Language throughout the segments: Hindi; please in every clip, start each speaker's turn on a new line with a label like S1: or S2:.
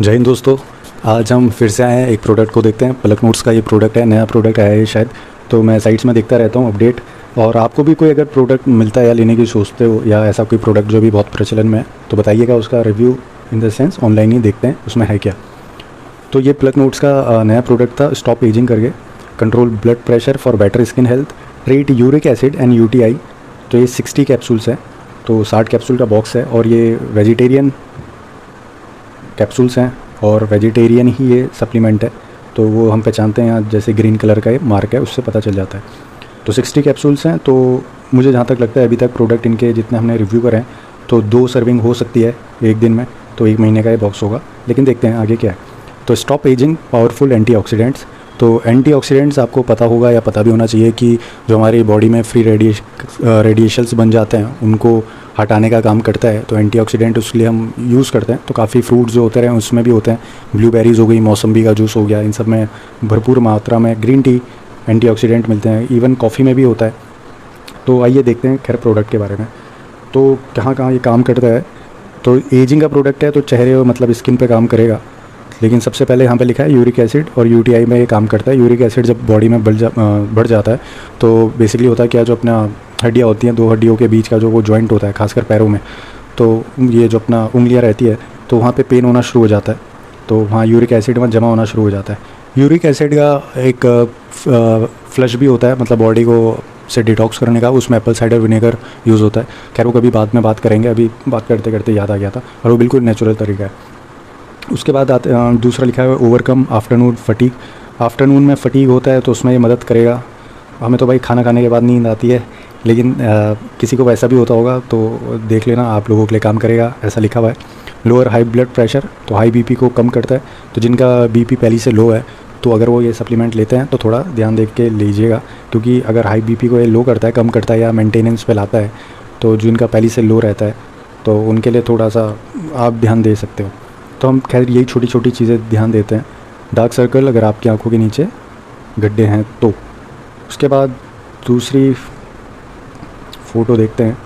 S1: जय हिंद दोस्तों। आज हम फिर से आए हैं, एक प्रोडक्ट को देखते हैं। पलक नोट्स का ये प्रोडक्ट है, नया प्रोडक्ट आया है शायद। तो मैं साइट्स में देखता रहता हूँ अपडेट। और आपको भी कोई अगर प्रोडक्ट मिलता है या लेने की सोचते हो, या ऐसा कोई प्रोडक्ट जो भी बहुत प्रचलन में है, तो बताइएगा। उसका review in the sense online ही देखते हैं उसमें है क्या। तो ये पलक नोट्स का नया प्रोडक्ट था, स्टॉप एजिंग करके। Control blood pressure for better skin health, treat uric acid and UTI. तो ये 60 कैप्सूल्स हैं, तो 60 कैप्सूल का बॉक्स है। और ये वेजिटेरियन कैप्सूल्स हैं और वेजिटेरियन ही ये सप्लीमेंट है। तो वो हम पहचानते हैं, यहाँ जैसे ग्रीन कलर का ये मार्क है उससे पता चल जाता है। तो 60 कैप्सूल्स हैं। तो मुझे जहाँ तक लगता है अभी तक प्रोडक्ट इनके जितने हमने रिव्यू करे हैं, तो 2 सर्विंग हो सकती है एक दिन में। तो 1 महीने का ये बॉक्स होगा, लेकिन देखते हैं आगे क्या है। तो स्टॉप एजिंग पावरफुल एंटीऑक्सीडेंट्स। तो एंटीऑक्सीडेंट्स आपको पता होगा या पता भी होना चाहिए कि जो हमारी बॉडी में फ्री रेडिएशंस बन जाते हैं उनको हटाने का काम करता है। तो एंटीऑक्सीडेंट उसके लिए हम यूज़ करते हैं। तो काफ़ी फ्रूट्स जो होते हैं उसमें भी होते हैं। ब्लूबेरीज़ हो गई, मौसम्बी का जूस हो गया, इन सब में भरपूर मात्रा में ग्रीन टी एंटीऑक्सीडेंट मिलते हैं। इवन कॉफ़ी में भी होता है। तो आइए देखते हैं खैर प्रोडक्ट के बारे में। तो कहाँ कहाँ ये काम करता है। तो एजिंग का प्रोडक्ट है, तो चेहरे मतलब स्किन पे काम करेगा। लेकिन सबसे पहले यहाँ पे लिखा है यूरिक एसिड और यूटीआई में ये काम करता है। यूरिक एसिड जब बॉडी में बढ़ जाता है, तो बेसिकली होता है क्या, जो अपना हड्डियाँ होती हैं, 2 हड्डियों के बीच का जो वो जॉइंट होता है, खासकर पैरों में, तो ये जो अपना उंगलियाँ रहती है, तो वहाँ पे पेन होना शुरू हो जाता है। तो वहाँ यूरिक एसिड वहाँ जमा होना शुरू हो जाता है। यूरिक एसिड का एक फ्लश भी होता है, मतलब बॉडी को से डिटॉक्स करने का। उसमें एप्पल साइडर विनेगर यूज़ होता है। खैर वो कभी बाद में बात करेंगे, अभी बात करते करते याद आ गया था। और वो बिल्कुल नेचुरल तरीका है। उसके बाद दूसरा लिखा है ओवरकम आफ्टरनून फटीग। आफ्टरनून में फटीग होता है तो उसमें ये मदद करेगा। हमें तो भाई खाना खाने के बाद नींद आती है, लेकिन किसी को वैसा भी होता होगा तो देख लेना, आप लोगों के लिए काम करेगा, ऐसा लिखा हुआ है। लोअर हाई ब्लड प्रेशर, तो हाई बीपी को कम करता है। तो जिनका बीपी पहले से लो है, तो अगर वो ये सप्लीमेंट लेते हैं तो थोड़ा ध्यान देख के लीजिएगा। क्योंकि अगर हाई बीपी को ये लो करता है, कम करता है या मेंटेनेंस पे लाता है, तो जिनका पहले से लो रहता है तो उनके लिए थोड़ा सा आप ध्यान दे सकते हो। तो हम खैर यही छोटी छोटी चीज़ें ध्यान देते हैं। डार्क सर्कल, अगर आपकी आंखों के नीचे गड्ढे हैं तो। उसके बाद दूसरी फ़ोटो देखते हैं।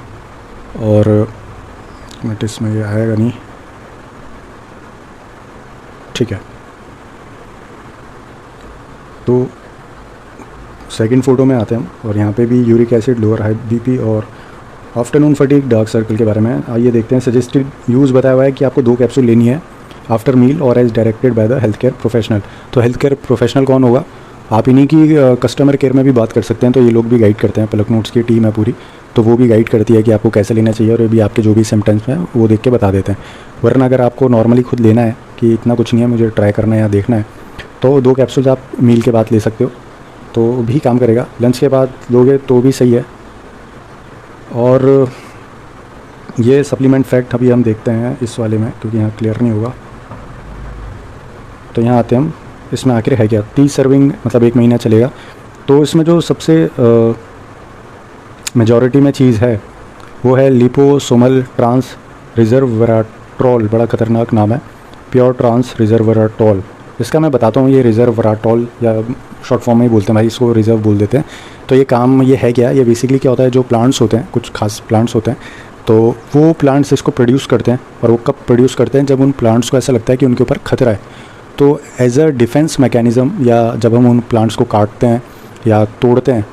S1: और मिनट, इसमें ये आएगा नहीं, ठीक है। तो सेकंड फ़ोटो में आते हैं हम, और यहाँ पे भी uric acid, lower high BP और आफ्टरनून फटीग, डार्क सर्कल के बारे में आइए देखते हैं। सजेस्टेड यूज़ बताया हुआ है कि आपको 2 कैप्सूल लेनी है आफ्टर मील और as directed by the health care professional. तो हेल्थ केयर प्रोफेशनल कौन होगा? आप इन्हीं की कस्टमर केयर में भी बात कर सकते हैं। तो ये लोग भी गाइड करते हैं, पलक नोट्स की टीम है पूरी, तो वो भी गाइड करती है कि आपको कैसे लेना चाहिए। और ये भी आपके जो भी सिम्टम्स हैं वो देख के बता देते हैं। वरना अगर आपको नॉर्मली खुद लेना है कि इतना कुछ नहीं है, मुझे ट्राई करना है या देखना है, तो 2 कैप्सूल्स आप मील के बाद ले सकते हो, तो भी काम करेगा। लंच के बाद लोगे तो भी सही है। और ये सप्लीमेंट फैक्ट अभी हम देखते हैं इस वाले में, क्योंकि यहाँ क्लियर नहीं होगा। तो यहाँ आते हैं हम, इसमें आखिर है क्या। 30 सर्विंग मतलब 1 महीना चलेगा। तो इसमें जो सबसे मेजॉरिटी में चीज़ है वो है लिपोसोमल ट्रांस रिजर्वराट्रोल। बड़ा ख़तरनाक नाम है, प्योर ट्रांस रिजर्वराट्रोल। इसका मैं बताता हूँ। ये रिजर्वराट्रोल या शॉर्ट फॉर्म में ही बोलते हैं भाई, इसको रिजर्व बोल देते हैं। तो ये काम ये है क्या, ये बेसिकली क्या होता है, जो प्लांट्स होते हैं, कुछ खास प्लांट्स होते हैं, तो वो प्लांट्स इसको प्रोड्यूस करते हैं। और वो कब प्रोड्यूस करते हैं, जब उन प्लांट्स को ऐसा लगता है कि उनके ऊपर खतरा है। तो एज अ डिफेंस मैकेनिज़्म, या जब हम उन प्लांट्स को काटते हैं या तोड़ते हैं,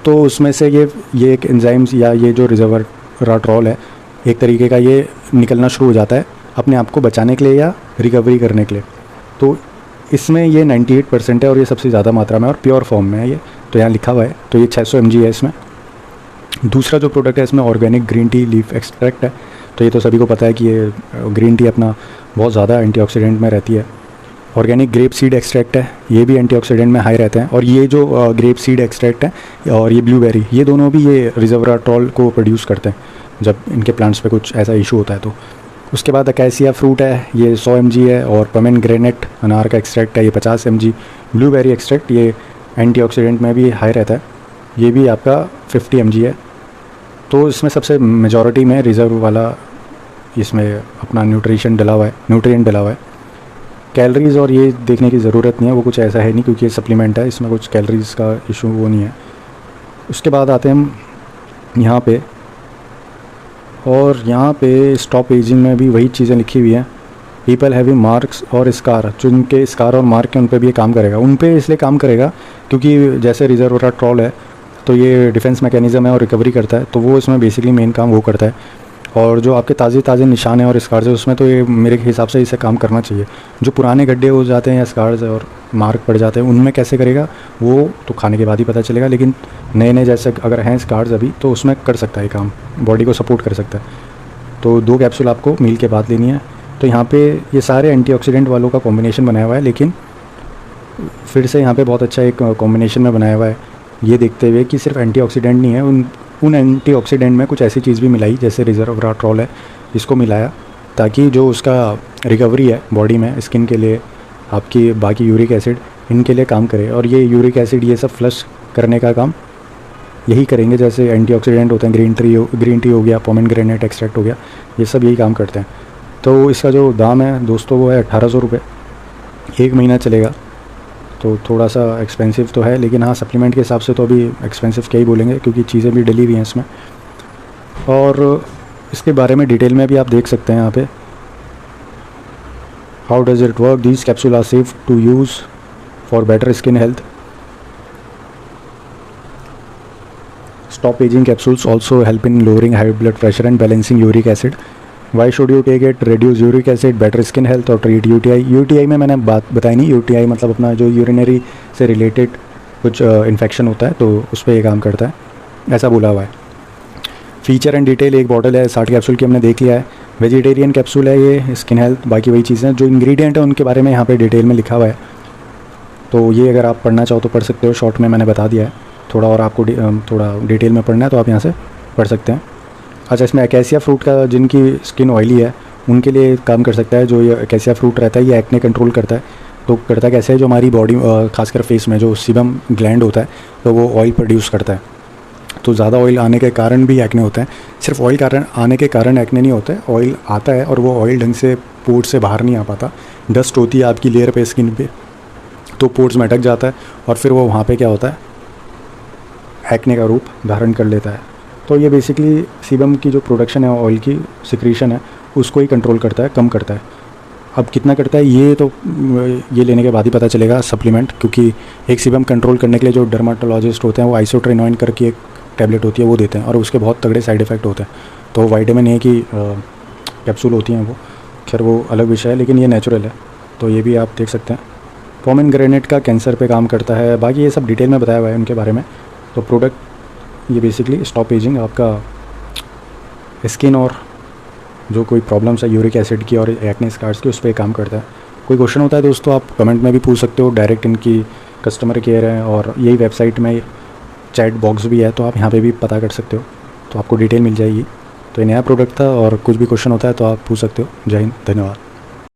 S1: तो उसमें से ये एक एंजाइम्स या ये जो रिजर्वराट्रोल है, एक तरीके का ये निकलना शुरू हो जाता है अपने आप को बचाने के लिए या रिकवरी करने के लिए। तो इसमें ये 98% है और ये सबसे ज़्यादा मात्रा में और प्योर फॉर्म में है ये। तो यहाँ लिखा हुआ है। तो ये 600 mg है इसमें। दूसरा जो प्रोडक्ट है इसमें organic green tea leaf extract है। तो ये तो सभी को पता है कि ये ग्रीन टी अपना बहुत ज़्यादा एंटीऑक्सीडेंट में रहती है। ऑर्गेनिक ग्रेप सीड एक्सट्रैक्ट है, ये भी एंटीऑक्सीडेंट में हाई रहते हैं। और ये जो ग्रेप सीड एक्सट्रैक्ट है और ये ब्लूबेरी, ये दोनों भी ये रिजर्वराट्रोल को प्रोड्यूस करते हैं जब इनके प्लांट्स पे कुछ ऐसा इशू होता है। तो उसके बाद अकैसिया फ्रूट है, ये 100 mg है। और पोमेग्रेनेट अनार का एक्सट्रैक्ट है, ये 50 mg। ब्लूबेरी एक्सट्रैक्ट, ये एंटीऑक्सीडेंट में भी हाई रहता है, ये भी आपका 50 mg है। तो इसमें सबसे मेजॉरिटी में रिजर्व वाला इसमें अपना न्यूट्रिएंट डला हुआ है। कैलोरीज़ और ये देखने की ज़रूरत नहीं है, वो कुछ ऐसा है नहीं, क्योंकि ये सप्लीमेंट है, इसमें कुछ कैलोरीज़ का इशू वो नहीं है। उसके बाद आते हैं हम यहाँ पे, और यहाँ पे स्टॉप एजिंग में भी वही चीज़ें लिखी हुई हैं। पीपल हैविंग मार्क्स और स्कार, जो उनके स्कार और मार्क हैं उन पे भी ये काम करेगा। उन पे इसलिए काम करेगा क्योंकि जैसे रिजर्वोट्रॉल है तो ये डिफेंस मैकेनिज़्म है और रिकवरी करता है, तो वो इसमें बेसिकली मेन काम वो करता है। और जो आपके ताज़े निशान हैं और स्कार्स है उसमें तो ये मेरे हिसाब से इसे काम करना चाहिए। जो पुराने गड्ढे हो जाते हैं या स्कार्स और मार्क पड़ जाते हैं उनमें कैसे करेगा वो तो खाने के बाद ही पता चलेगा, लेकिन नए जैसे अगर हैं स्कार्स अभी तो उसमें कर सकता है काम, बॉडी को सपोर्ट कर सकता है। तो 2 कैप्सूल आपको मील के बाद लेनी है। तो यहाँ पे ये सारे एंटीऑक्सीडेंट वालों का कॉम्बिनेशन बनाया हुआ है, लेकिन फिर से यहाँ पे बहुत अच्छा एक कॉम्बिनेशन में बनाया हुआ है, ये देखते हुए कि सिर्फ एंटीऑक्सीडेंट नहीं है, उन एंटीऑक्सीडेंट में कुछ ऐसी चीज़ भी मिलाई जैसे रिजर्वोट्रॉल है, इसको मिलाया ताकि जो उसका रिकवरी है बॉडी में, स्किन के लिए, आपकी बाकी यूरिक एसिड इनके लिए काम करे। और ये यूरिक एसिड ये सब फ्लश करने का काम यही करेंगे, जैसे एंटीऑक्सीडेंट होते हैं, ग्रीन टी हो गया, पोमेग्रेनेट एक्सट्रैक्ट हो गया, ये सब यही काम करते हैं। तो इसका जो दाम है दोस्तों वो है 1800 रुपये, 1 महीना चलेगा। तो थोड़ा सा एक्सपेंसिव तो है, लेकिन हाँ सप्लीमेंट के हिसाब से तो अभी एक्सपेंसिव क्या ही बोलेंगे क्योंकि चीज़ें भी डली हुई हैं इसमें। और इसके बारे में डिटेल में भी आप देख सकते हैं यहाँ पे, how does it work, these capsule are safe to use for better skin health. Stop ageing capsules also help in lowering high blood pressure and balancing uric acid. Why should you take it, reduce uric acid, better skin health और ट्रीट यूटीआई। यूटीआई में मैंने बात बताई नहीं, यूटीआई मतलब अपना जो यूरिनरी से रिलेटेड कुछ इन्फेक्शन होता है तो उस पर ये काम करता है, ऐसा बोला हुआ है। फीचर एंड डिटेल, एक बॉटल है 60 कैप्सूल की, हमने देख लिया है। वेजिटेरियन कैप्सूल है ये, स्किन हेल्थ, बाकी वही चीज़ें जो इंग्रेडिएंट है उनके बारे में यहाँ पे डिटेल में लिखा हुआ है। तो ये अगर आप पढ़ना चाहो तो पढ़ सकते हो, शॉर्ट में मैंने बता दिया है। थोड़ा और आपको थोड़ा डिटेल में पढ़ना है तो आप यहाँ से पढ़ सकते हैं। अच्छा, इसमें अकेसिया फ्रूट का, जिनकी स्किन ऑयली है उनके लिए काम कर सकता है। जो ये अकेसिया फ्रूट रहता है ये एक्ने कंट्रोल करता है। तो करता कैसे है, जो हमारी बॉडी खासकर फेस में जो सीबम ग्लैंड होता है तो वो ऑयल प्रोड्यूस करता है। तो ज़्यादा ऑयल आने के कारण भी एक्ने होता है। सिर्फ ऑयल आने के कारण एक्ने नहीं होता है, ऑयल आता है और वो ऑयल ढंग से पोर्ट से बाहर नहीं आ पाता, डस्ट होती है आपकी लेयर पे, स्किन पे, तो पोर्ट्स में अटक जाता है और फिर वो वहाँ पे क्या होता है, एक्ने का रूप धारण कर लेता है। तो ये बेसिकली सीबम की जो प्रोडक्शन है, ऑयल की सिक्रीशन है, उसको ही कंट्रोल करता है, कम करता है। अब कितना करता है ये तो ये लेने के बाद ही पता चलेगा सप्लीमेंट, क्योंकि एक सीबम कंट्रोल करने के लिए जो डर्माटोलॉजिस्ट होते हैं वो आइसोट्रेनॉइन करके एक टैबलेट होती है वो देते हैं और उसके बहुत तगड़े साइड इफ़ेक्ट होते हैं। तो विटामिन ए की कैप्सूल होती हैं वो, खैर वो अलग विषय है, लेकिन ये नेचुरल है तो ये भी आप देख सकते हैं। पोमेग्रेनेट का कैंसर पे काम करता है, बाकी ये सब डिटेल में बताया हुआ है उनके बारे में। तो प्रोडक्ट ये बेसिकली स्टॉप एजिंग, आपका स्किन और जो कोई प्रॉब्लम्स है यूरिक एसिड की और एक्ने स्कार्स की, उस पर काम करता है। कोई क्वेश्चन होता है दोस्तों आप कमेंट में भी पूछ सकते हो, डायरेक्ट इनकी कस्टमर केयर है और यही वेबसाइट में चैट बॉक्स भी है, तो आप यहाँ पे भी पता कर सकते हो, तो आपको डिटेल मिल जाएगी। तो ये नया प्रोडक्ट था और कुछ भी क्वेश्चन होता है तो आप पूछ सकते हो। जय हिंद, धन्यवाद।